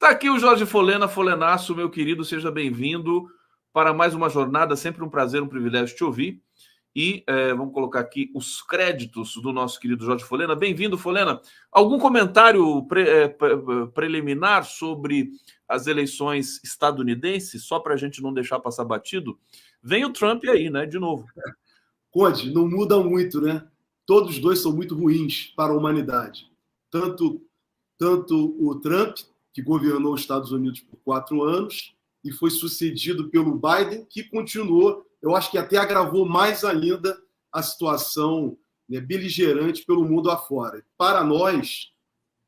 Tá aqui o Jorge Folena, Folenaço, meu querido, seja bem-vindo para mais uma jornada, sempre um prazer, um privilégio te ouvir. E vamos colocar aqui os créditos do nosso querido Jorge Folena. Bem-vindo, Folena. Algum comentário preliminar sobre as eleições estadunidenses, só para a gente não deixar passar batido? Vem o Trump aí, né, de novo. Conde, não muda muito, né? Todos os dois são muito ruins para a humanidade. Tanto o Trump, que governou os Estados Unidos por 4 anos, e foi sucedido pelo Biden, que continuou, eu acho que até agravou mais ainda a situação, né, beligerante pelo mundo afora. Para nós,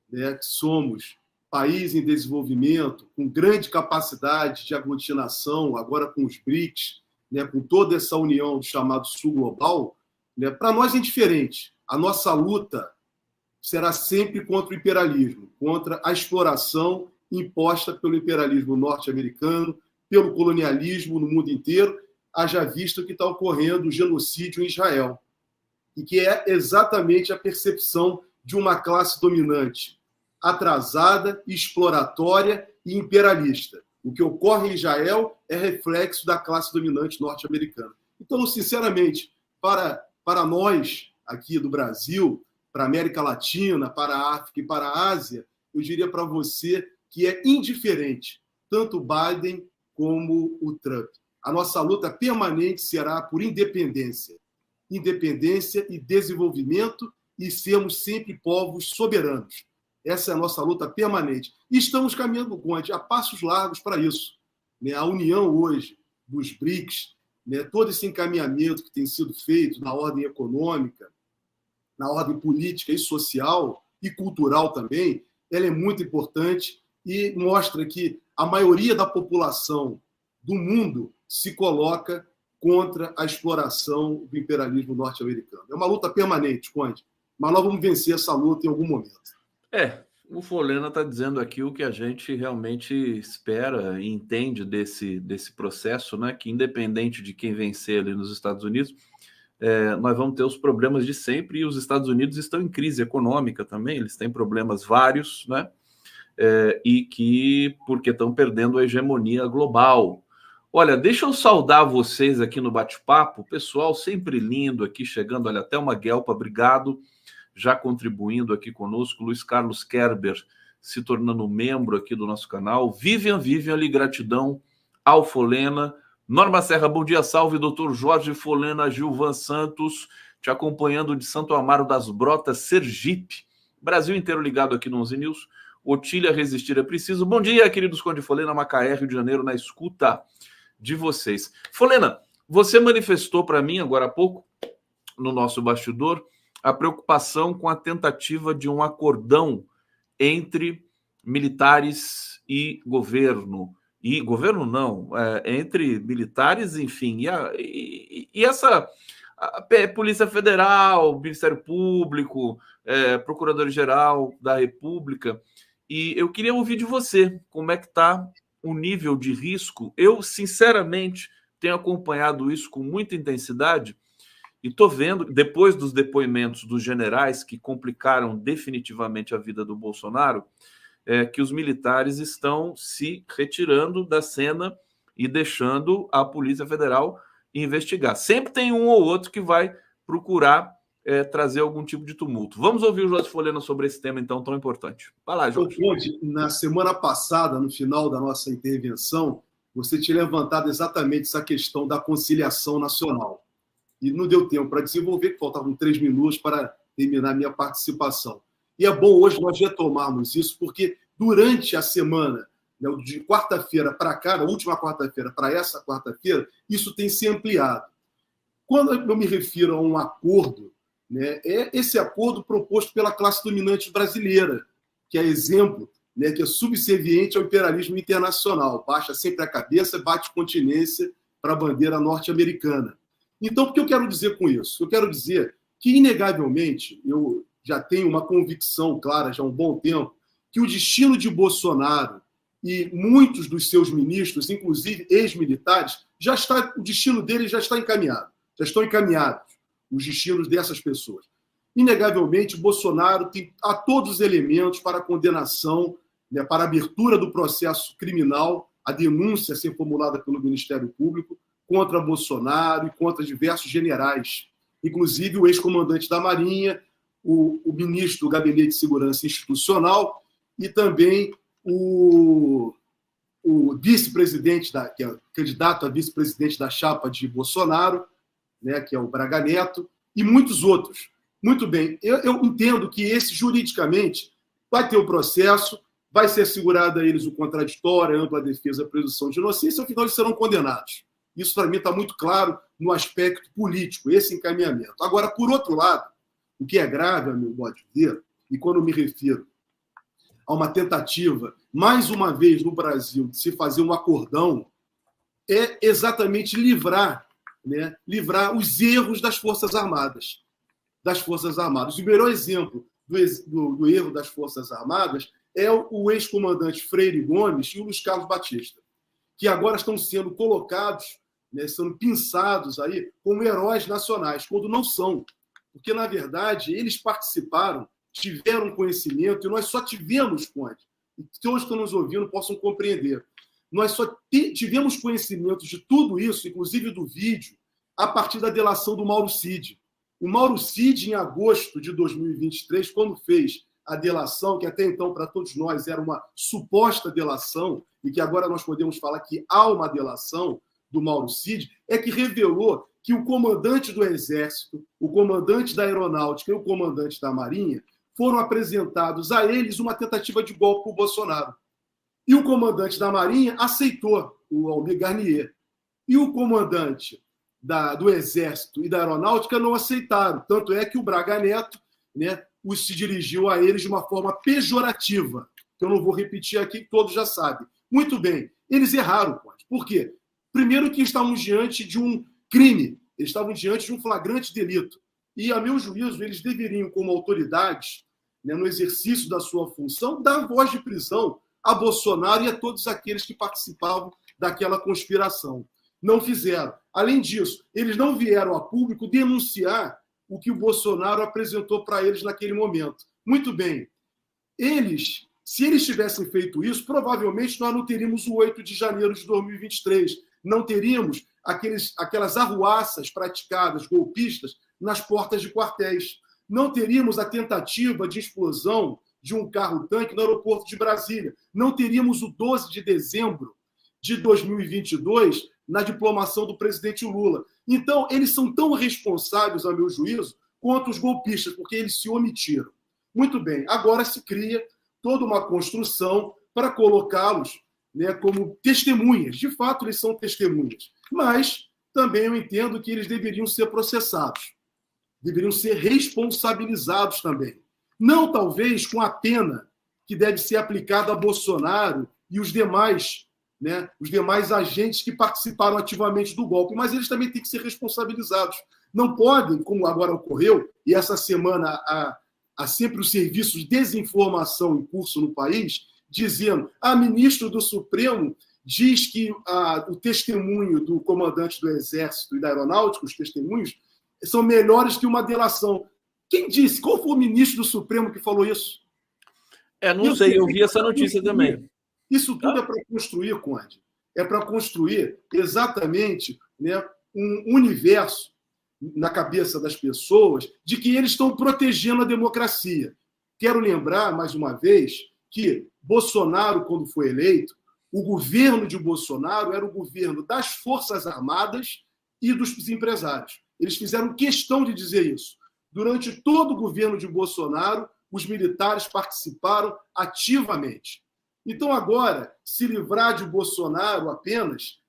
né, que somos país em desenvolvimento, com grande capacidade de aglutinação, agora com os BRICS, né, com toda essa união do chamado Sul Global, né, para nós é diferente. A nossa luta será sempre contra o imperialismo, contra a exploração imposta pelo imperialismo norte-americano, pelo colonialismo no mundo inteiro, haja visto que está ocorrendo o genocídio em Israel, e que é exatamente a percepção de uma classe dominante atrasada, exploratória e imperialista. O que ocorre em Israel é reflexo da classe dominante norte-americana. Então, sinceramente, para nós aqui do Brasil, para a América Latina, para a África e para a Ásia, eu diria para você que é indiferente tanto o Biden como o Trump. A nossa luta permanente será por independência. Independência e desenvolvimento, e sermos sempre povos soberanos. Essa é a nossa luta permanente. E estamos caminhando, Conde, a passos largos para isso. A união hoje dos BRICS, todo esse encaminhamento que tem sido feito na ordem econômica, na ordem política e social e cultural também, ela é muito importante e mostra que a maioria da população do mundo se coloca contra a exploração do imperialismo norte-americano. É uma luta permanente, Conde, mas nós vamos vencer essa luta em algum momento. O Folena está dizendo aqui o que a gente realmente espera e entende desse processo, né? Que independente de quem vencer ali nos Estados Unidos, nós vamos ter os problemas de sempre, e os Estados Unidos estão em crise econômica também, eles têm problemas vários, né? E que, porque estão perdendo a hegemonia global. Olha, deixa eu saudar vocês aqui no bate-papo, pessoal sempre lindo aqui, chegando, olha, até uma Guelpa, obrigado, já contribuindo aqui conosco, Luiz Carlos Kerber se tornando membro aqui do nosso canal, Vivian ali, gratidão ao Folena, Norma Serra, bom dia, salve, doutor Jorge Folena, Gilvan Santos, te acompanhando de Santo Amaro das Brotas, Sergipe, Brasil inteiro ligado aqui no 11 News, Otília Resistir é Preciso, bom dia, queridos Conde Folena, Macaé, Rio de Janeiro, na escuta de vocês. Folena, você manifestou para mim agora há pouco, no nosso bastidor, a preocupação com a tentativa de um acordão entre militares e governo. E governo não, entre militares, enfim, e essa Polícia Federal, Ministério Público, Procurador-Geral da República. E eu queria ouvir de você como é que está o nível de risco. Eu, sinceramente, tenho acompanhado isso com muita intensidade e estou vendo, depois dos depoimentos dos generais que complicaram definitivamente a vida do Bolsonaro, que os militares estão se retirando da cena e deixando a Polícia Federal investigar. Sempre tem um ou outro que vai procurar trazer algum tipo de tumulto. Vamos ouvir o Jorge Folena sobre esse tema, então, tão importante. Vai lá, Jorge. Na semana passada, no final da nossa intervenção, você tinha levantado exatamente essa questão da conciliação nacional. E não deu tempo para desenvolver, que faltavam 3 minutos para terminar minha participação. E é bom hoje nós retomarmos isso, porque durante a semana, de quarta-feira para cá, da última quarta-feira para essa quarta-feira, isso tem se ampliado. Quando eu me refiro a um acordo, né, é esse acordo proposto pela classe dominante brasileira, que é exemplo, né, que é subserviente ao imperialismo internacional, baixa sempre a cabeça, bate continência para a bandeira norte-americana. Então, o que eu quero dizer com isso? Eu quero dizer que, inegavelmente, eu já tenho uma convicção clara, já há um bom tempo, que o destino de Bolsonaro e muitos dos seus ministros, inclusive ex-militares, o destino deles já está encaminhado. Já estão encaminhados os destinos dessas pessoas. Inegavelmente, Bolsonaro tem todos os elementos para a condenação, né, para a abertura do processo criminal, a denúncia a ser formulada pelo Ministério Público contra Bolsonaro e contra diversos generais, inclusive o ex-comandante da Marinha, o ministro do Gabinete de Segurança Institucional e também o vice-presidente, que é candidato a vice-presidente da chapa de Bolsonaro, né, que é o Braga Neto, e muitos outros. Muito bem, eu entendo que esse, juridicamente, vai ter o processo, vai ser assegurado a eles o contraditório, a ampla defesa, a presunção de inocência, ao final eles serão condenados. Isso, para mim, está muito claro no aspecto político, esse encaminhamento. Agora, por outro lado, o que é grave, a meu modo de ver, e quando eu me refiro a uma tentativa, mais uma vez no Brasil, de se fazer um acordão, é exatamente livrar os erros das Forças Armadas. O melhor exemplo do erro das Forças Armadas é o ex-comandante Freire Gomes e o Luiz Carlos Batista, que agora estão sendo colocados, sendo pinçados aí como heróis nacionais, quando não são. Porque, na verdade, eles participaram, tiveram conhecimento, e nós só tivemos, Conde, e todos que estão nos ouvindo possam compreender, nós só tivemos conhecimento de tudo isso, inclusive do vídeo, a partir da delação do Mauro Cid. O Mauro Cid, em agosto de 2023, quando fez a delação, que até então, para todos nós, era uma suposta delação, e que agora nós podemos falar que há uma delação do Mauro Cid, é que revelou que o comandante do Exército, o comandante da Aeronáutica e o comandante da Marinha foram apresentados a eles uma tentativa de golpe por Bolsonaro. E o comandante da Marinha aceitou, o Almir Garnier. E o comandante do Exército e da Aeronáutica não aceitaram. Tanto é que o Braga Neto se dirigiu a eles de uma forma pejorativa, que eu não vou repetir aqui, que todos já sabem. Muito bem, eles erraram. Por quê? Primeiro que estavam diante de um crime, eles estavam diante de um flagrante delito. E, a meu juízo, eles deveriam, como autoridades, no exercício da sua função, dar voz de prisão a Bolsonaro e a todos aqueles que participavam daquela conspiração. Não fizeram. Além disso, eles não vieram a público denunciar o que o Bolsonaro apresentou para eles naquele momento. Muito bem. Se eles tivessem feito isso, provavelmente nós não teríamos o 8 de janeiro de 2023. Não teríamos aquelas arruaças praticadas, golpistas, nas portas de quartéis. Não teríamos a tentativa de explosão de um carro-tanque no aeroporto de Brasília. Não teríamos o 12 de dezembro de 2022 na diplomação do presidente Lula. Então, eles são tão responsáveis, a meu juízo, quanto os golpistas, porque eles se omitiram. Muito bem, agora se cria toda uma construção para colocá-los como testemunhas. De fato, eles são testemunhas. Mas também eu entendo que eles deveriam ser processados. Deveriam ser responsabilizados também. Não, talvez, com a pena que deve ser aplicada a Bolsonaro e os demais agentes que participaram ativamente do golpe, mas eles também têm que ser responsabilizados. Não podem, como agora ocorreu, e essa semana há sempre o serviço de desinformação em curso no país, dizendo: ministro do Supremo diz que o testemunho do comandante do Exército e da Aeronáutica, os testemunhos, são melhores que uma delação. Quem disse? Qual foi o ministro do Supremo que falou isso? Não sei, eu vi essa notícia também. Isso tudo é para construir, Conde. É para construir exatamente um universo na cabeça das pessoas de que eles estão protegendo a democracia. Quero lembrar, mais uma vez, que Bolsonaro, quando foi eleito, o governo de Bolsonaro era o governo das Forças Armadas e dos empresários. Eles fizeram questão de dizer isso. Durante todo o governo de Bolsonaro, os militares participaram ativamente. Então, agora, se livrar de Bolsonaro apenas,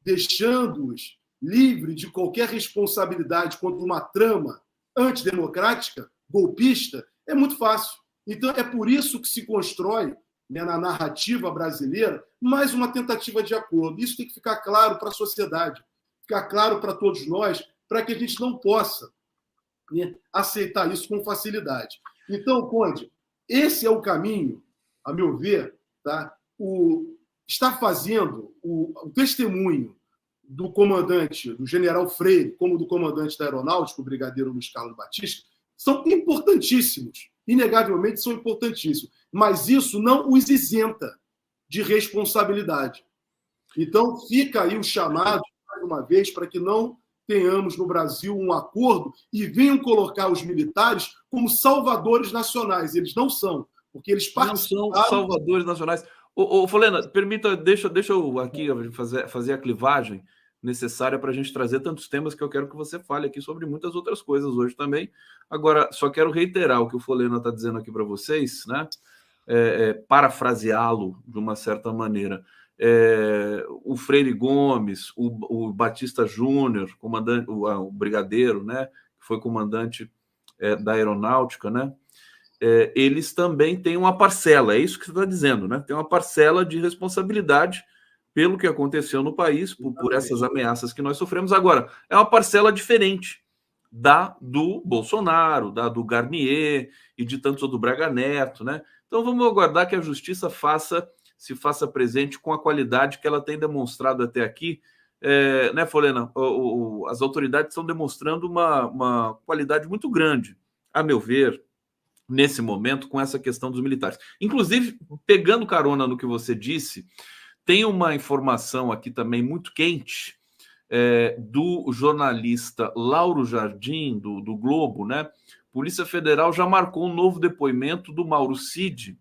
deixando-os livres de qualquer responsabilidade contra uma trama antidemocrática, golpista, é muito fácil. Então, é por isso que se constrói, na narrativa brasileira, mais uma tentativa de acordo. Isso tem que ficar claro para a sociedade, ficar claro para todos nós, para que a gente não possa aceitar isso com facilidade. Então, Conde, esse é o caminho, a meu ver, está fazendo o testemunho do comandante, do general Freire, como do comandante da Aeronáutica, o brigadeiro Luiz Carlos Batista, são importantíssimos. inegavelmente são importantíssimos, mas isso não os isenta de responsabilidade. Então, fica aí o chamado, mais uma vez, para que não tenhamos no Brasil um acordo e venham colocar os militares como salvadores nacionais. Eles não são, porque eles participaram... Não são salvadores nacionais. Folena, permita, deixa eu aqui fazer a clivagem necessária para a gente trazer tantos temas que eu quero que você fale aqui sobre muitas outras coisas hoje também. Agora, só quero reiterar o que o Folena está dizendo aqui para vocês, né? Parafraseá-lo de uma certa maneira. O Freire Gomes, o Batista Júnior, comandante, o brigadeiro, né? Que foi comandante da aeronáutica, né? Eles também têm uma parcela, é isso que você está dizendo, né? Tem uma parcela de responsabilidade pelo que aconteceu no país, por essas ameaças que nós sofremos. Agora, é uma parcela diferente da do Bolsonaro, da do Garnier e de tantos outros, do Braga Neto, né? Então vamos aguardar que a justiça se faça presente com a qualidade que ela tem demonstrado até aqui, né, Folena? As autoridades estão demonstrando uma qualidade muito grande, a meu ver, nesse momento, com essa questão dos militares. Inclusive, pegando carona no que você disse, tem uma informação aqui também muito quente do jornalista Lauro Jardim, do Globo, né? Polícia Federal já marcou um novo depoimento do Mauro Cid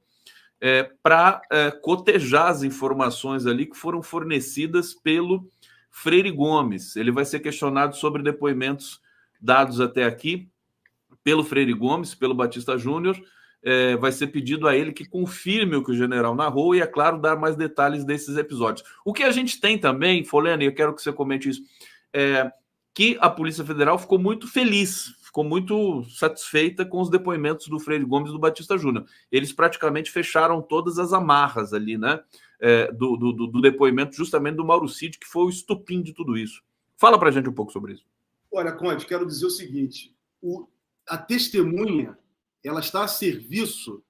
para cotejar as informações ali que foram fornecidas pelo Freire Gomes. Ele vai ser questionado sobre depoimentos dados até aqui pelo Freire Gomes, pelo Batista Júnior. Vai ser pedido a ele que confirme o que o general narrou e, é claro, dar mais detalhes desses episódios. O que a gente tem também, Folena, e eu quero que você comente isso, que a Polícia Federal ficou muito feliz, ficou muito satisfeita com os depoimentos do Freire Gomes e do Batista Júnior. Eles praticamente fecharam todas as amarras ali, né, do depoimento justamente do Mauro Cid, que foi o estupim de tudo isso. Fala pra gente um pouco sobre isso. Olha, Conde, quero dizer o seguinte, a testemunha ela está a serviço,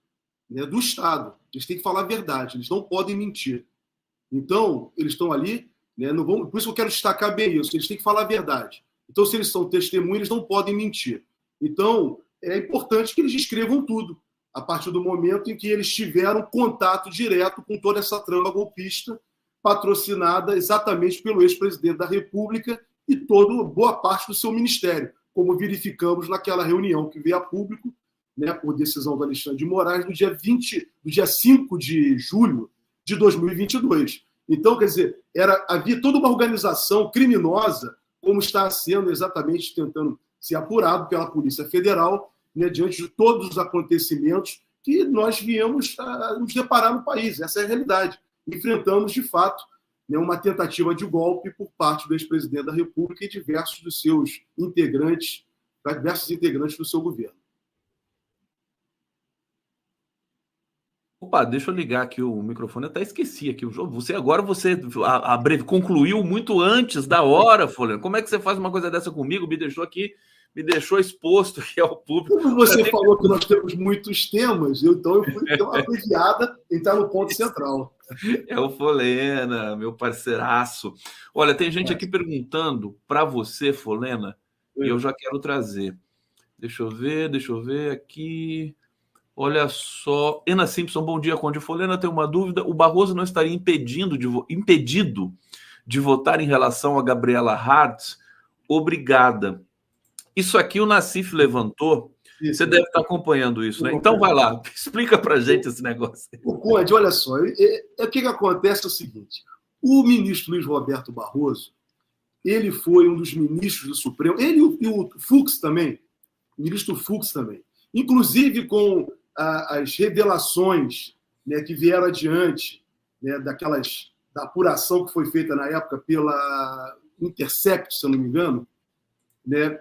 né, do Estado. Eles têm que falar a verdade, eles não podem mentir. Então, eles estão ali, né, não vão, por isso que eu quero destacar bem isso, eles têm que falar a verdade. Então, se eles são testemunhas, eles não podem mentir. Então, é importante que eles escrevam tudo, a partir do momento em que eles tiveram contato direto com toda essa trama golpista, patrocinada exatamente pelo ex-presidente da República e boa parte do seu ministério, como verificamos naquela reunião que veio a público, né, por decisão do Alexandre de Moraes, no dia 5 de julho de 2022. Então, quer dizer, havia toda uma organização criminosa, como está sendo exatamente tentando ser apurado pela Polícia Federal, né, diante de todos os acontecimentos que nós viemos a nos deparar no país. Essa é a realidade. Enfrentamos, de fato, né, uma tentativa de golpe por parte do ex-presidente da República e diversos integrantes do seu governo. Opa, deixa eu ligar aqui o microfone. Eu até esqueci aqui o jogo. Você concluiu muito antes da hora, Folena. Como é que você faz uma coisa dessa comigo? Me deixou exposto aqui ao público. Como você falou que nós temos muitos temas, então eu fui tão abreviada em estar no ponto central. É o Folena, meu parceiraço. Olha, tem gente aqui perguntando para você, Folena, e eu já quero trazer. Deixa eu ver aqui. Olha só. Ana Simpson, bom dia, Conde. Folena tem uma dúvida. O Barroso não estaria impedido de votar em relação a Gabriela Hartz? Obrigada. Isso aqui o Nassif levantou. Você deve estar acompanhando isso, né? Então vai lá, explica para a gente esse negócio. O Conde, olha só, o que acontece é o seguinte, o ministro Luiz Roberto Barroso, ele foi um dos ministros do Supremo, ele e o Fux também, o ministro Fux também, inclusive com as revelações, né, que vieram adiante, né, da apuração que foi feita na época pela Intercept, se eu não me engano, né,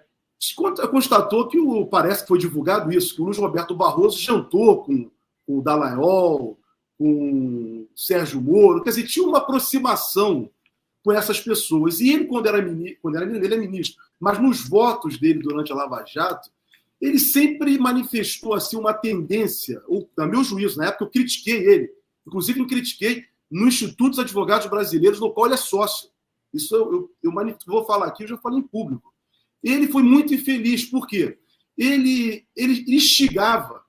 constatou que parece que foi divulgado isso, que o Luiz Roberto Barroso jantou com o Dallagnol, com o Sérgio Moro, quer dizer, tinha uma aproximação com essas pessoas. E ele, quando era ministro, ele é ministro, mas nos votos dele durante a Lava Jato, ele sempre manifestou assim, uma tendência, a meu juízo, na época eu critiquei ele, inclusive eu critiquei no Instituto dos Advogados Brasileiros, no qual ele é sócio. Isso eu vou falar aqui, eu já falei em público. Ele foi muito infeliz, por quê? Ele instigava,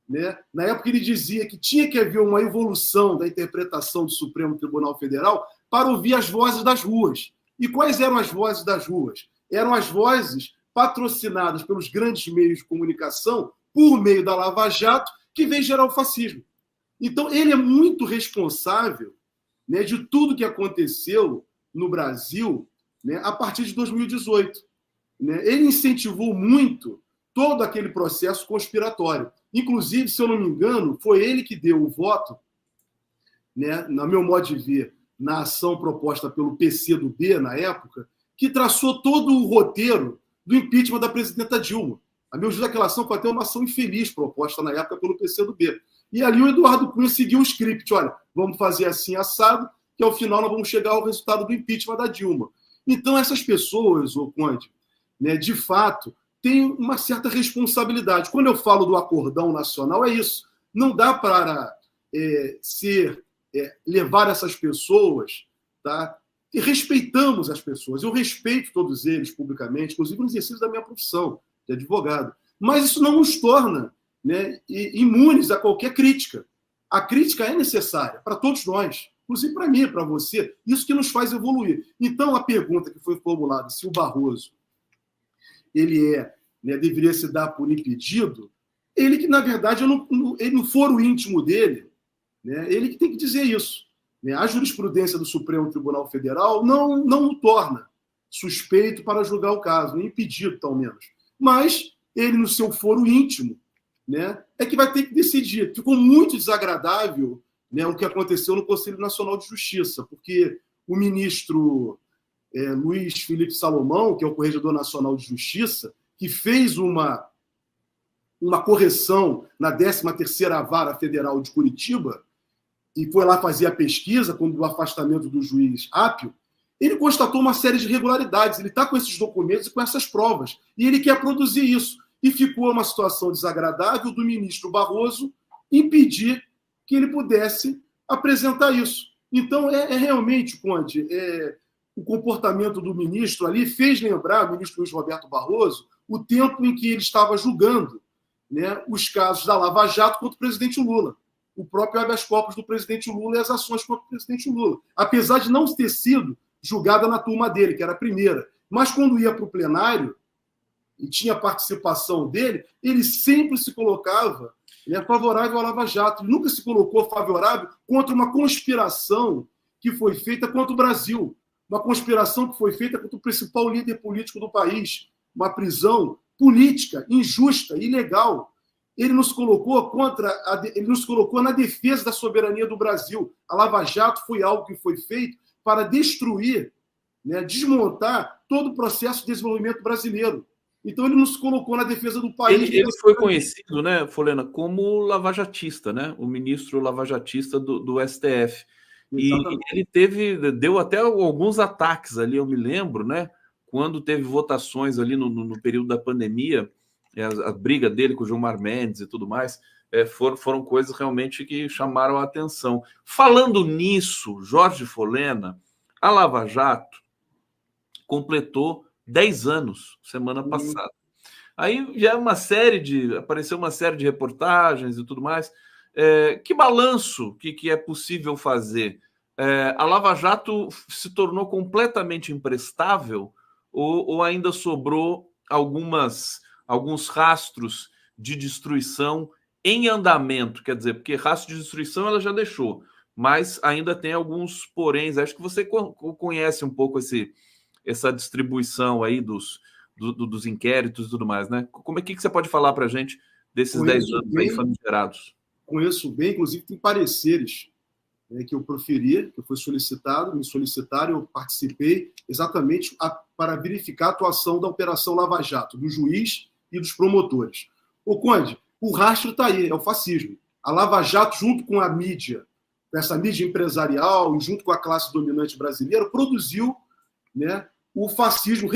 né? Na época ele dizia que tinha que haver uma evolução da interpretação do Supremo Tribunal Federal para ouvir as vozes das ruas. E quais eram as vozes das ruas? Eram as vozes patrocinadas pelos grandes meios de comunicação por meio da Lava Jato, que vem gerar o fascismo. Então, ele é muito responsável, né, de tudo que aconteceu no Brasil, né, a partir de 2018. Né? Ele incentivou muito todo aquele processo conspiratório. Inclusive, se eu não me engano, foi ele que deu o voto, né, no meu modo de ver, na ação proposta pelo PCdoB, na época, que traçou todo o roteiro do impeachment da presidenta Dilma. A meu juízo, aquela ação foi até uma ação infeliz proposta na época pelo PCdoB. E ali o Eduardo Cunha seguiu o script. Olha, vamos fazer assim assado, que ao final nós vamos chegar ao resultado do impeachment da Dilma. Então, essas pessoas, ô Conde, né, de fato, têm uma certa responsabilidade. Quando eu falo do acordão nacional, é isso. Não dá para levar essas pessoas, tá? E respeitamos as pessoas. Eu respeito todos eles publicamente, inclusive no exercício da minha profissão de advogado. Mas isso não nos torna, né, imunes a qualquer crítica. A crítica é necessária para todos nós, inclusive para mim, para você. Isso que nos faz evoluir. Então, a pergunta que foi formulada, se o Barroso ele deveria se dar por impedido, ele que, na verdade, ele no foro íntimo dele, né, ele que tem que dizer isso. Né? A jurisprudência do Supremo Tribunal Federal não o torna suspeito para julgar o caso, nem impedido, tal menos. Mas ele, no seu foro íntimo, né, é que vai ter que decidir. Ficou muito desagradável, né, o que aconteceu no Conselho Nacional de Justiça, porque o ministro Luiz Felipe Salomão, que é o Corregedor Nacional de Justiça, que fez uma correção na 13ª Vara Federal de Curitiba, e foi lá fazer a pesquisa quando o afastamento do juiz Apio, ele constatou uma série de irregularidades. Ele está com esses documentos e com essas provas. E ele quer produzir isso. E ficou uma situação desagradável do ministro Barroso impedir que ele pudesse apresentar isso. Então, realmente, Conde, o comportamento do ministro ali fez lembrar, o ministro Luiz Roberto Barroso, o tempo em que ele estava julgando, né, os casos da Lava Jato contra o presidente Lula. O próprio habeas corpus do presidente Lula e as ações contra o presidente Lula. Apesar de não ter sido julgada na turma dele, que era a primeira. Mas quando ia para o plenário, e tinha participação dele, ele sempre se colocava, né, favorável à Lava Jato. Ele nunca se colocou favorável contra uma conspiração que foi feita contra o Brasil. Uma conspiração que foi feita contra o principal líder político do país. Uma prisão política, injusta, ilegal. Ele nos colocou ele nos colocou na defesa da soberania do Brasil. A Lava Jato foi algo que foi feito para destruir, né, desmontar todo o processo de desenvolvimento brasileiro. Então, ele nos colocou na defesa do país. Ele foi conhecido, né, Folena, como lavajatista, né? O ministro lavajatista do STF. Exatamente. E ele deu até alguns ataques ali, eu me lembro, né? Quando teve votações ali no período da pandemia, a briga dele com o Gilmar Mendes e tudo mais, foram coisas realmente que chamaram a atenção. Falando nisso, Jorge Folena, a Lava Jato completou 10 anos semana passada. Aí já apareceu uma série de reportagens e tudo mais. Que balanço que é possível fazer? A Lava Jato se tornou completamente imprestável ou ainda sobrou alguns rastros de destruição em andamento? Quer dizer, porque rastro de destruição ela já deixou, mas ainda tem alguns poréns. Acho que você conhece um pouco essa distribuição aí dos inquéritos e tudo mais, né? Como é que você pode falar para a gente desses 10 anos aí famigerados? Conheço bem, inclusive tem pareceres, né, que eu proferi, que foi solicitado, me solicitaram, eu participei exatamente para verificar a atuação da Operação Lava Jato, do juiz e dos promotores. Ô, Conde, o rastro está aí, é o fascismo. A Lava Jato, junto com a mídia, essa mídia empresarial e junto com a classe dominante brasileira, produziu, né, o fascismo,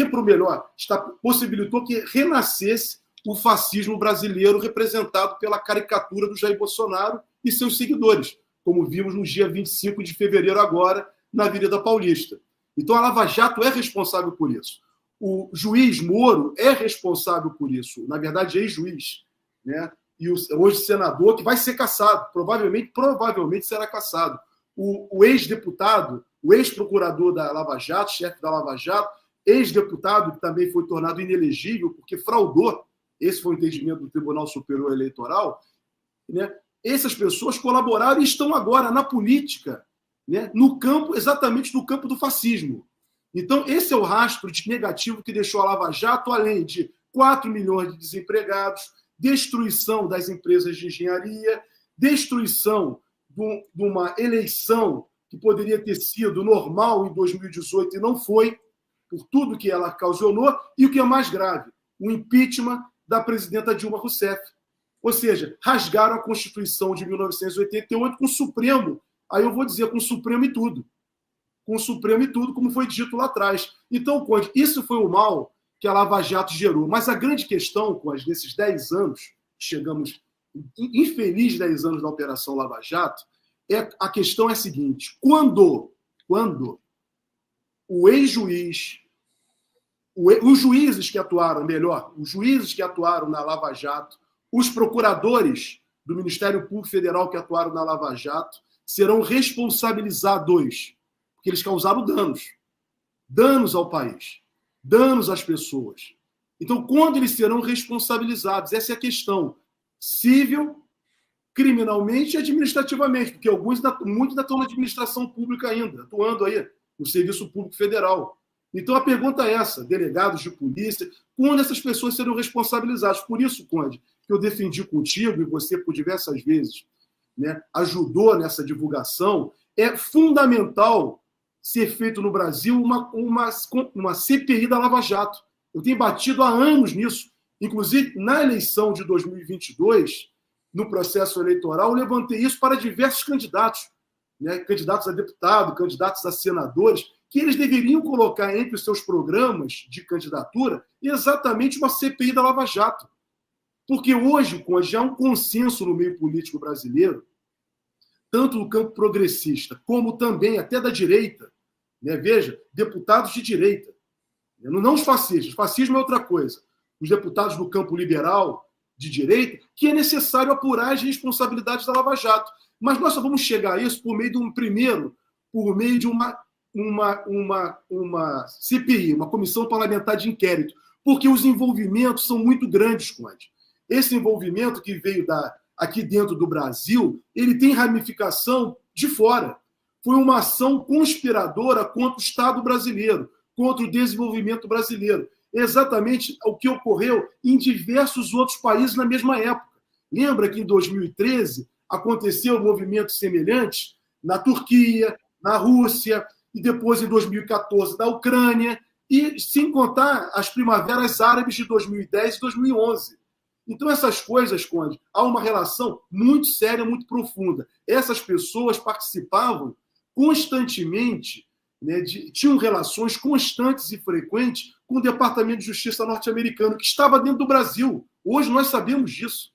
possibilitou que renascesse o fascismo brasileiro representado pela caricatura do Jair Bolsonaro e seus seguidores, como vimos no dia 25 de fevereiro agora, na Avenida Paulista. Então, a Lava Jato é responsável por isso. O juiz Moro é responsável por isso, na verdade, ex-juiz, né? e hoje senador, que vai ser cassado, provavelmente será cassado. O ex-deputado, o ex-procurador da Lava Jato, chefe da Lava Jato, ex-deputado que também foi tornado inelegível porque fraudou, esse foi o entendimento do Tribunal Superior Eleitoral, né? Essas pessoas colaboraram e estão agora na política, né? No campo, exatamente no campo do fascismo. Então, esse é o rastro negativo que deixou a Lava Jato, além de 4 milhões de desempregados, destruição das empresas de engenharia, destruição de uma eleição que poderia ter sido normal em 2018 e não foi, por tudo que ela ocasionou, e o que é mais grave, o impeachment da presidenta Dilma Rousseff. Ou seja, rasgaram a Constituição de 1988 com o Supremo, aí eu vou dizer com o Supremo e tudo. Com o Supremo e tudo, como foi dito lá atrás. Então, Conde, isso foi o mal que a Lava Jato gerou. Mas a grande questão, Conde, desses 10 anos, chegamos, infeliz 10 anos da Operação Lava Jato, a questão é a seguinte: quando o ex-juiz, os juízes que atuaram na Lava Jato, os procuradores do Ministério Público Federal que atuaram na Lava Jato serão responsabilizados, porque eles causaram danos ao país, danos às pessoas. Então, quando eles serão responsabilizados? Essa é a questão. Civil, criminalmente e administrativamente, porque muitos ainda estão na administração pública ainda, atuando aí no Serviço Público Federal. Então, a pergunta é essa: delegados de polícia, quando essas pessoas serão responsabilizadas? Por isso, Conde, que eu defendi contigo, e você por diversas vezes, né, ajudou nessa divulgação, é fundamental ser feito no Brasil uma CPI da Lava Jato. Eu tenho batido há anos nisso. Inclusive, na eleição de 2022, no processo eleitoral, eu levantei isso para diversos candidatos, né, candidatos a deputado, candidatos a senadores, que eles deveriam colocar entre os seus programas de candidatura exatamente uma CPI da Lava Jato. Porque hoje, já há um consenso no meio político brasileiro, tanto no campo progressista, como também até da direita, né? Veja, deputados de direita, não os fascistas, fascismo é outra coisa, os deputados do campo liberal, de direita, que é necessário apurar as responsabilidades da Lava Jato. Mas nós só vamos chegar a isso por meio de uma CPI, uma comissão parlamentar de inquérito, porque os envolvimentos são muito grandes, Conde. Esse envolvimento que veio aqui dentro do Brasil, ele tem ramificação de fora. Foi uma ação conspiradora contra o Estado brasileiro, contra o desenvolvimento brasileiro. Exatamente o que ocorreu em diversos outros países na mesma época. Lembra que em 2013 aconteceu movimentos semelhantes na Turquia, na Rússia, e depois em 2014 na Ucrânia, e sem contar as primaveras árabes de 2010 e 2011. Então, essas coisas, Conde, há uma relação muito séria, muito profunda. Essas pessoas participavam constantemente, né, tinham relações constantes e frequentes com o Departamento de Justiça norte-americano, que estava dentro do Brasil. Hoje nós sabemos disso.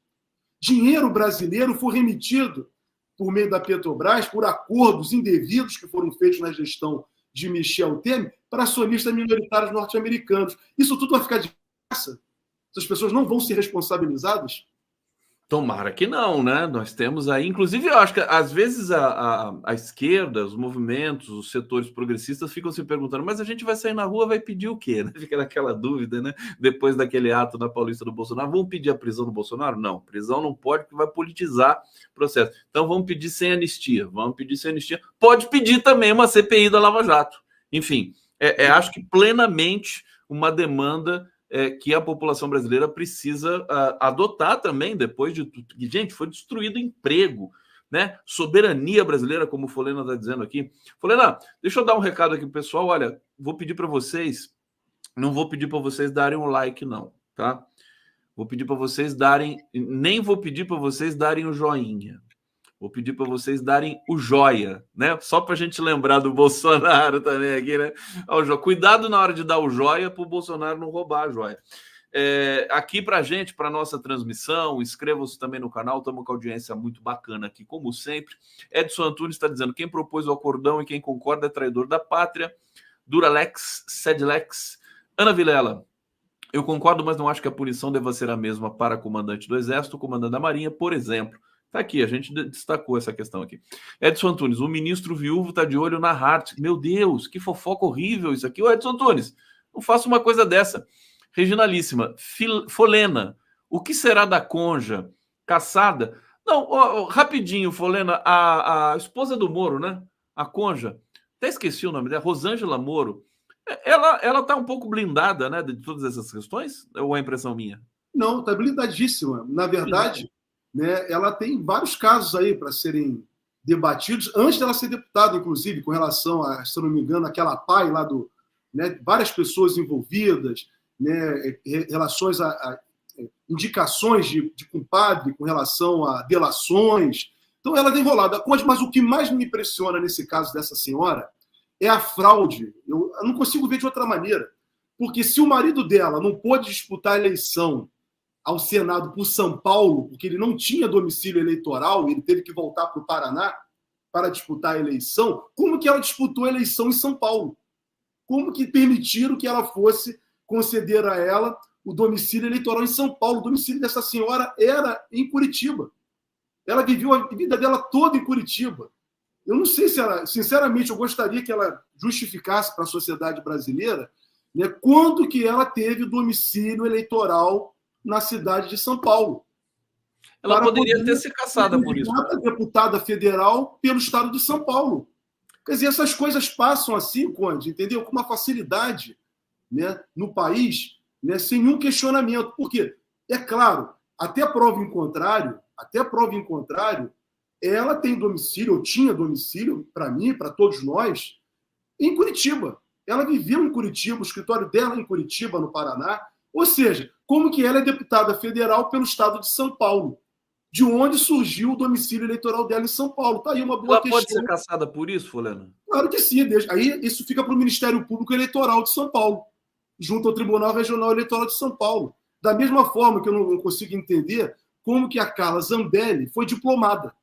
Dinheiro brasileiro foi remetido por meio da Petrobras, por acordos indevidos que foram feitos na gestão de Michel Temer, para acionistas minoritários norte-americanos. Isso tudo vai ficar de graça? Essas pessoas não vão ser responsabilizadas? Tomara que não, né? Nós temos aí, inclusive, eu acho que às vezes a esquerda, os movimentos, os setores progressistas ficam se perguntando, mas a gente vai sair na rua, vai pedir o quê? Né? Fica naquela dúvida, né? Depois daquele ato na Paulista do Bolsonaro, vamos pedir a prisão do Bolsonaro? Não, prisão não pode, porque vai politizar o processo. Então vamos pedir sem anistia, Pode pedir também uma CPI da Lava Jato. Enfim, acho que plenamente uma demanda que a população brasileira precisa adotar também, depois de tudo. Gente, foi destruído emprego, né? Soberania brasileira, como o Folena está dizendo aqui. Folena, deixa eu dar um recado aqui pro pessoal. Olha, vou pedir para vocês, não vou pedir para vocês darem um like, não, tá? Vou pedir para vocês nem vou pedir para vocês darem o joinha. Vou pedir para vocês darem o joia, né? Só para a gente lembrar do Bolsonaro também aqui, né? Cuidado na hora de dar o joia para o Bolsonaro não roubar a joia. Aqui para a gente, para nossa transmissão, inscrevam-se também no canal, estamos com audiência muito bacana aqui, como sempre. Edson Antunes está dizendo: quem propôs o acordão e quem concorda é traidor da pátria. Duralex, Sedlex. Ana Vilela: Eu concordo, mas não acho que a punição deva ser a mesma para comandante do Exército, comandante da Marinha, por exemplo. Está aqui, a gente destacou essa questão aqui. Edson Antunes, o ministro viúvo está de olho na Hart. Meu Deus, que fofoca horrível isso aqui. Ô, Edson Antunes, não faça uma coisa dessa. Reginalíssima, Folena, o que será da Conja? Caçada? Não, rapidinho, Folena, a esposa do Moro, né? A Conja, até esqueci o nome dela, Rosângela Moro. Ela tá um pouco blindada, né, de todas essas questões? Ou é impressão minha? Não, está blindadíssima. Na verdade, né, ela tem vários casos aí para serem debatidos, antes dela ser deputada, inclusive, com relação a, se eu não me engano, aquela PAI lá do. Né, várias pessoas envolvidas, né, relações a indicações de compadre com relação a delações. Então, ela está enrolada. Mas o que mais me impressiona nesse caso dessa senhora é a fraude. Eu não consigo ver de outra maneira. Porque se o marido dela não pôde disputar a eleição ao Senado por São Paulo, porque ele não tinha domicílio eleitoral, ele teve que voltar para o Paraná para disputar a eleição, como que ela disputou a eleição em São Paulo? Como que permitiram que ela fosse conceder a ela o domicílio eleitoral em São Paulo? O domicílio dessa senhora era em Curitiba. Ela viveu a vida dela toda em Curitiba. Eu não sei se ela, sinceramente, eu gostaria que ela justificasse para a sociedade brasileira, né, quando que ela teve domicílio eleitoral na cidade de São Paulo. Ela poderia ter se caçada por isso. Deputada federal pelo estado de São Paulo. Quer dizer, essas coisas passam assim, Conde, entendeu? Com uma facilidade, né, no país, né, sem nenhum questionamento. Por quê? É claro, até prova em contrário, ela tem domicílio, ou tinha domicílio, para mim, para todos nós, em Curitiba. Ela viveu em Curitiba, o escritório dela é em Curitiba, no Paraná. Ou seja, como que ela é deputada federal pelo estado de São Paulo? De onde surgiu o domicílio eleitoral dela em São Paulo? Está aí uma boa questão. Ela pode ser caçada por isso, Folena? Claro que sim. Aí isso fica para o Ministério Público Eleitoral de São Paulo, junto ao Tribunal Regional Eleitoral de São Paulo. Da mesma forma que eu não consigo entender como que a Carla Zambelli foi diplomada.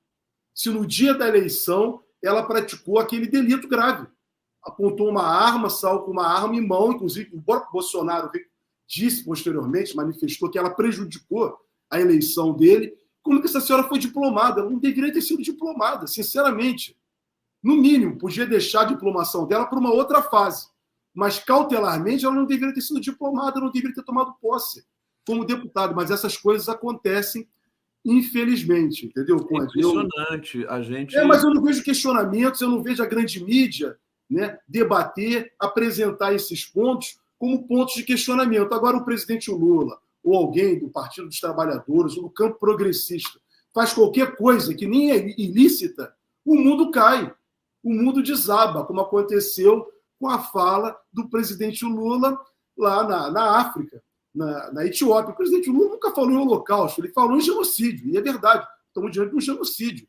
Se no dia da eleição ela praticou aquele delito grave. Apontou uma arma, saiu com uma arma em mão, inclusive o Bolsonaro disse posteriormente, manifestou que ela prejudicou a eleição dele. Como que essa senhora foi diplomada? Ela não deveria ter sido diplomada, sinceramente. No mínimo, podia deixar a diplomação dela para uma outra fase. Mas, cautelarmente, ela não deveria ter sido diplomada, não deveria ter tomado posse como deputada. Mas essas coisas acontecem, infelizmente, entendeu? É impressionante. A gente... mas eu não vejo questionamentos, eu não vejo a grande mídia, né, debater, apresentar esses pontos como pontos de questionamento. Agora, o presidente Lula, ou alguém do Partido dos Trabalhadores, ou do campo progressista, faz qualquer coisa que nem é ilícita, o mundo cai, o mundo desaba, como aconteceu com a fala do presidente Lula lá na África, na Etiópia. O presidente Lula nunca falou em holocausto, ele falou em genocídio, e é verdade, estamos diante de um genocídio.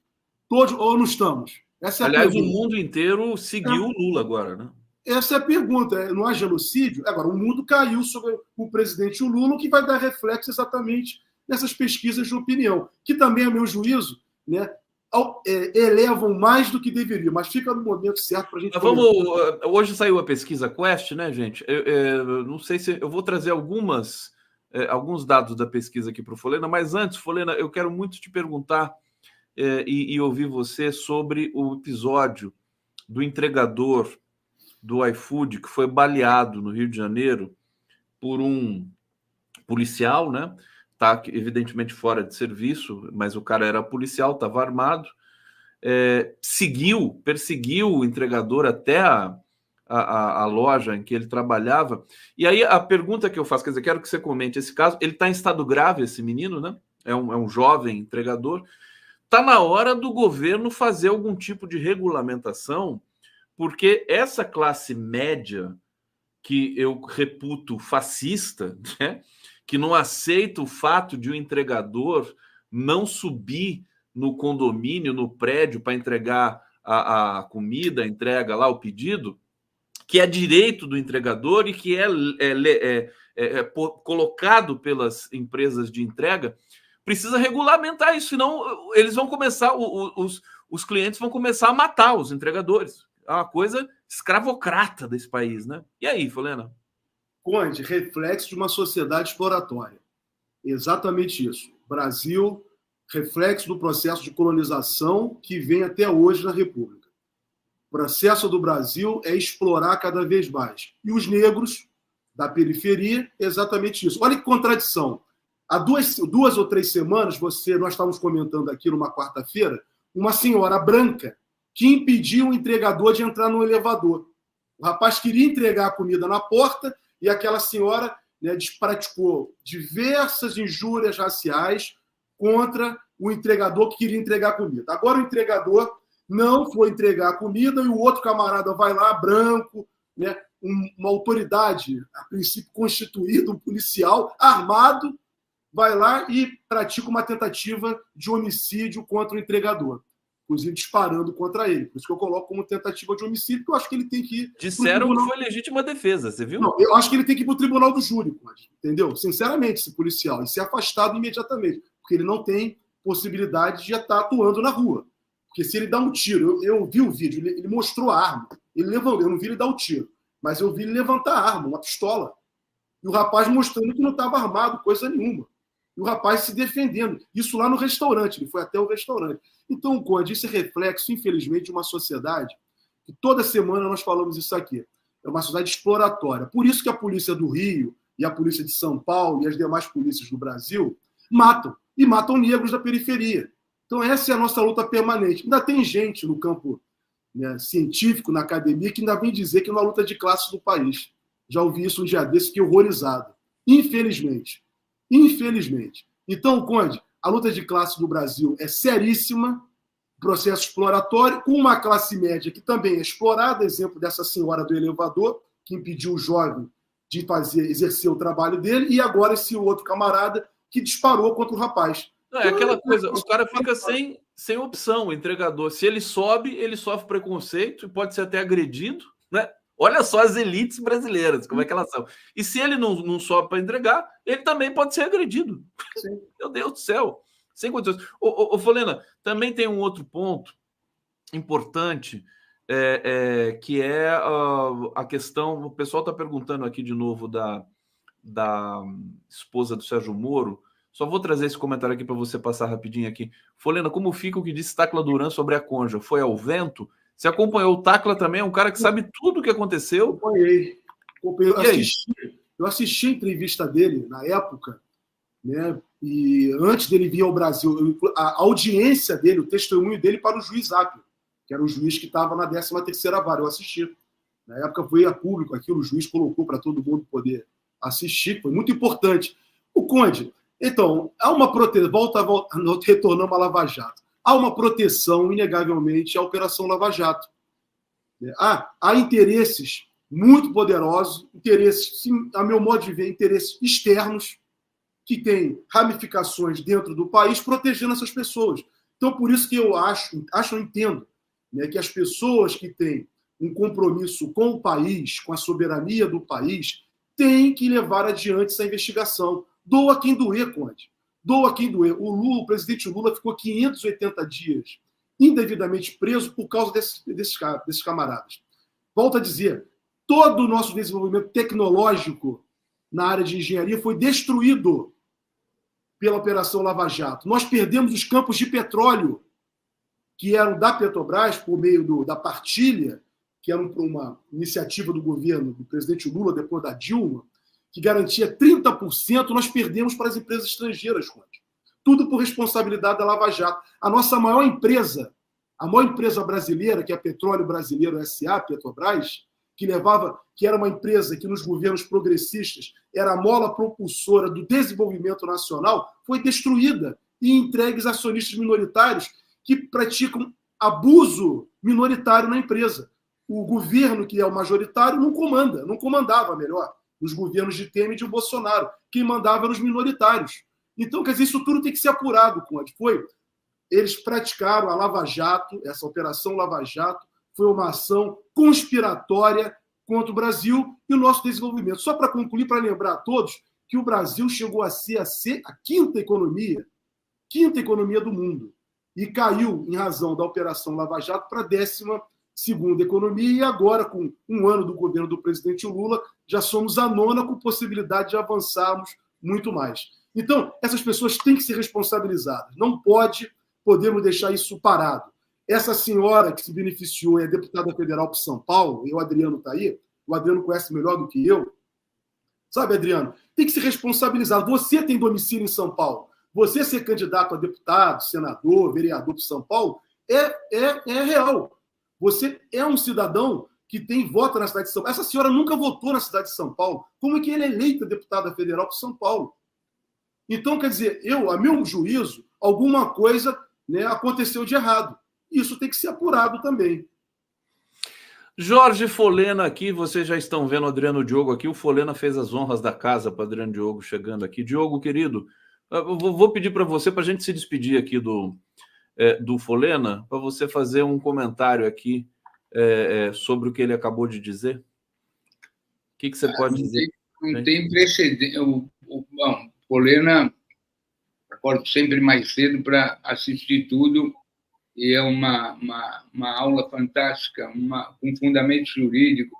Todos, ou não estamos? Essa é aliás, o mundo inteiro seguiu o Lula agora, né? Essa é a pergunta. Não há genocídio? Agora, o mundo caiu sobre o presidente Lula, o que vai dar reflexo exatamente nessas pesquisas de opinião, que também, a meu juízo, né, elevam mais do que deveriam, mas fica no momento certo para a gente... Hoje saiu a pesquisa Quest, né, gente? Eu não sei se... Eu vou trazer alguns dados da pesquisa aqui para o Folena, mas antes, Folena, eu quero muito te perguntar e ouvir você sobre o episódio do entregador do iFood que foi baleado no Rio de Janeiro por um policial, né? Tá evidentemente fora de serviço, mas o cara era policial, estava armado, perseguiu o entregador até a loja em que ele trabalhava. E aí a pergunta que eu faço, quer dizer, quero que você comente esse caso. Ele está em estado grave, esse menino, né? É um jovem entregador. Está na hora do governo fazer algum tipo de regulamentação, porque essa classe média, que eu reputo fascista, né, que não aceita o fato de o entregador não subir no condomínio, no prédio, para entregar a comida, a entrega lá, o pedido, que é direito do entregador e que é colocado pelas empresas de entrega, precisa regulamentar isso, senão eles vão começar, os clientes vão começar a matar os entregadores. É uma coisa escravocrata desse país, né? E aí, Folena? Conde, reflexo de uma sociedade exploratória. Exatamente isso. Brasil, reflexo do processo de colonização que vem até hoje na República. O processo do Brasil é explorar cada vez mais. E os negros da periferia, exatamente isso. Olha que contradição. Há duas ou três semanas, nós estávamos comentando aqui numa quarta-feira, uma senhora branca que impediu o entregador de entrar no elevador. O rapaz queria entregar a comida na porta e aquela senhora, né, praticou diversas injúrias raciais contra o entregador que queria entregar a comida. Agora o entregador não foi entregar a comida e o outro camarada vai lá, branco, né, uma autoridade, a princípio constituída, um policial armado, vai lá e pratica uma tentativa de homicídio contra o entregador, inclusive disparando contra ele. Por isso que eu coloco como tentativa de homicídio, porque eu acho que ele tem que ir... Disseram que foi legítima defesa, você viu? Não, eu acho que ele tem que ir para o tribunal do júri, entendeu? Sinceramente, esse policial, e ser afastado imediatamente, porque ele não tem possibilidade de estar atuando na rua. Porque se ele dá um tiro, eu vi o vídeo, ele mostrou a arma, ele levantou, eu não vi ele dar o tiro, mas eu vi ele levantar a arma, uma pistola, e o rapaz mostrando que não estava armado, coisa nenhuma. E o rapaz se defendendo. Isso lá no restaurante, ele foi até o restaurante. Então, Conde, esse reflexo, infelizmente, de uma sociedade que toda semana nós falamos isso aqui. É uma sociedade exploratória. Por isso que a polícia do Rio e a polícia de São Paulo e as demais polícias do Brasil matam. E matam negros da periferia. Então, essa é a nossa luta permanente. Ainda tem gente no campo, né, científico, na academia, que ainda vem dizer que é uma luta de classes do país. Já ouvi isso um dia desse, fiquei horrorizado. Infelizmente. Infelizmente. Então, Conde, a luta de classe do Brasil é seríssima, processo exploratório, com uma classe média que também é explorada, exemplo dessa senhora do elevador, que impediu o jovem de exercer o trabalho dele, e agora esse outro camarada que disparou contra o rapaz. Não, é aquela coisa, o cara fica sem opção, o entregador. Se ele sobe, ele sofre preconceito e pode ser até agredido, né? Olha só as elites brasileiras, como é que elas são. E se ele não sobe para entregar, ele também pode ser agredido. Sim. Meu Deus do céu. Sem condições. Ô, Folena, também tem um outro ponto importante, que é a questão... O pessoal está perguntando aqui de novo da esposa do Sérgio Moro. Só vou trazer esse comentário aqui para você passar rapidinho aqui. Folena, como fica o que disse Tacla Duran sobre a Conja? Foi ao vento? Você acompanhou o Tacla também? É um cara que sabe tudo o que aconteceu. Acompanhei. Eu assisti a entrevista dele na época, né? E antes dele vir ao Brasil, a audiência dele, o testemunho dele para o juiz Apio, que era o juiz que estava na 13ª vara. Eu assisti. Na época foi a público aquilo, o juiz colocou para todo mundo poder assistir. Foi muito importante. O Conde, então, há uma proteção. Retornamos à Lava Jato. Há uma proteção, inegavelmente, à Operação Lava Jato. Há interesses muito poderosos, interesses, a meu modo de ver, interesses externos, que têm ramificações dentro do país, protegendo essas pessoas. Então, por isso que eu entendo, né, que as pessoas que têm um compromisso com o país, com a soberania do país, têm que levar adiante essa investigação. Doa quem doer, Conde. Doa quem doer. O presidente Lula ficou 580 dias indevidamente preso por causa desses camaradas. Volto a dizer, todo o nosso desenvolvimento tecnológico na área de engenharia foi destruído pela Operação Lava Jato. Nós perdemos os campos de petróleo que eram da Petrobras por meio da partilha, que era uma iniciativa do governo do presidente Lula depois da Dilma, que garantia 30%, nós perdemos para as empresas estrangeiras, Conde. Tudo por responsabilidade da Lava Jato. A nossa maior empresa, a maior empresa brasileira, que é a Petróleo Brasileiro S.A., Petrobras, que era uma empresa que nos governos progressistas era a mola propulsora do desenvolvimento nacional, foi destruída e entregue a acionistas minoritários que praticam abuso minoritário na empresa. O governo, que é o majoritário, não comandava melhor. Nos governos de Temer e de Bolsonaro. Quem mandava eram os minoritários. Então, quer dizer, isso tudo tem que ser apurado, Conde. Eles praticaram a Lava Jato, essa Operação Lava Jato, foi uma ação conspiratória contra o Brasil e o nosso desenvolvimento. Só para concluir, para lembrar a todos que o Brasil chegou a ser a quinta economia do mundo. E caiu, em razão da Operação Lava Jato, para a segunda economia, e agora, com um ano do governo do presidente Lula, já somos a nona, com possibilidade de avançarmos muito mais. Então, essas pessoas têm que ser responsabilizadas. Não podemos deixar isso parado. Essa senhora que se beneficiou é deputada federal para São Paulo, e o Adriano está aí, o Adriano conhece melhor do que eu. Sabe, Adriano, tem que ser responsabilizado. Você tem domicílio em São Paulo. Você ser candidato a deputado, senador, vereador para São Paulo é real. Você é um cidadão que tem voto na cidade de São Paulo. Essa senhora nunca votou na cidade de São Paulo. Como é que ela é eleita deputada federal para São Paulo? Então, quer dizer, a meu juízo, alguma coisa, né, aconteceu de errado. Isso tem que ser apurado também. Jorge Folena aqui, vocês já estão vendo o Adriano Diogo aqui. O Folena fez as honras da casa para o Adriano Diogo chegando aqui. Diogo, querido, eu vou pedir para você, para a gente se despedir aqui do Folena, para você fazer um comentário aqui sobre o que ele acabou de dizer. O que você pode dizer? Não tem precedente. Bom, Folena, acordo sempre mais cedo para assistir tudo, e é uma aula fantástica, com fundamento jurídico.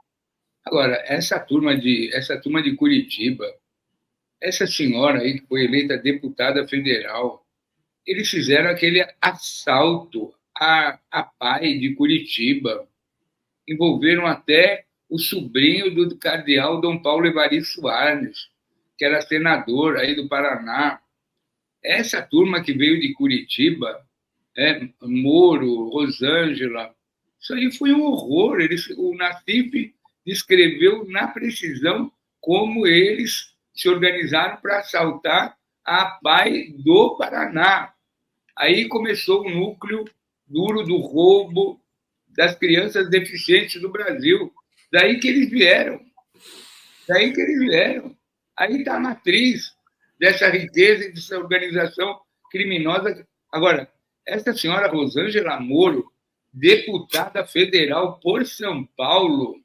Agora, essa turma de Curitiba, essa senhora aí que foi eleita deputada federal, eles fizeram aquele assalto à PAI de Curitiba, envolveram até o sobrinho do cardeal Dom Paulo Evaristo Soares, que era senador aí do Paraná. Essa turma que veio de Curitiba, Moro, Rosângela, isso aí foi um horror. O Nassif descreveu na precisão como eles se organizaram para assaltar a PAI do Paraná. Aí começou o núcleo duro do roubo das crianças deficientes do Brasil. Daí que eles vieram. Aí está a matriz dessa riqueza e dessa organização criminosa. Agora, essa senhora Rosângela Moro, deputada federal por São Paulo,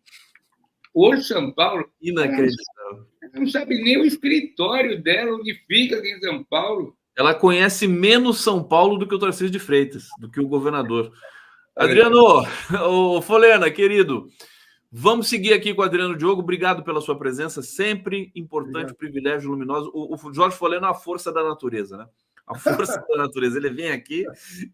inacreditável. Não sabe nem o escritório dela, onde fica aqui em São Paulo. Ela conhece menos São Paulo do que o Tarcísio de Freitas, do que o governador. Adriano, o Folena, querido, vamos seguir aqui com o Adriano Diogo. Obrigado pela sua presença, sempre importante, privilégio luminoso. O Jorge Folena é a força da natureza, né? A força da natureza. Ele vem aqui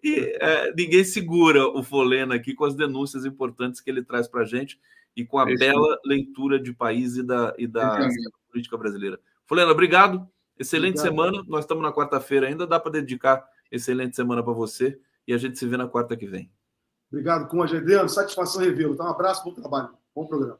e ninguém segura o Folena aqui com as denúncias importantes que ele traz para a gente e com a bela leitura de país e da política brasileira. Folena, obrigado. Excelente semana. Nós estamos na quarta-feira ainda. Dá para dedicar excelente semana para você e a gente se vê na quarta que vem. Obrigado, Conde. Adriano, satisfação revê-lo. Então, um abraço, bom trabalho. Bom programa.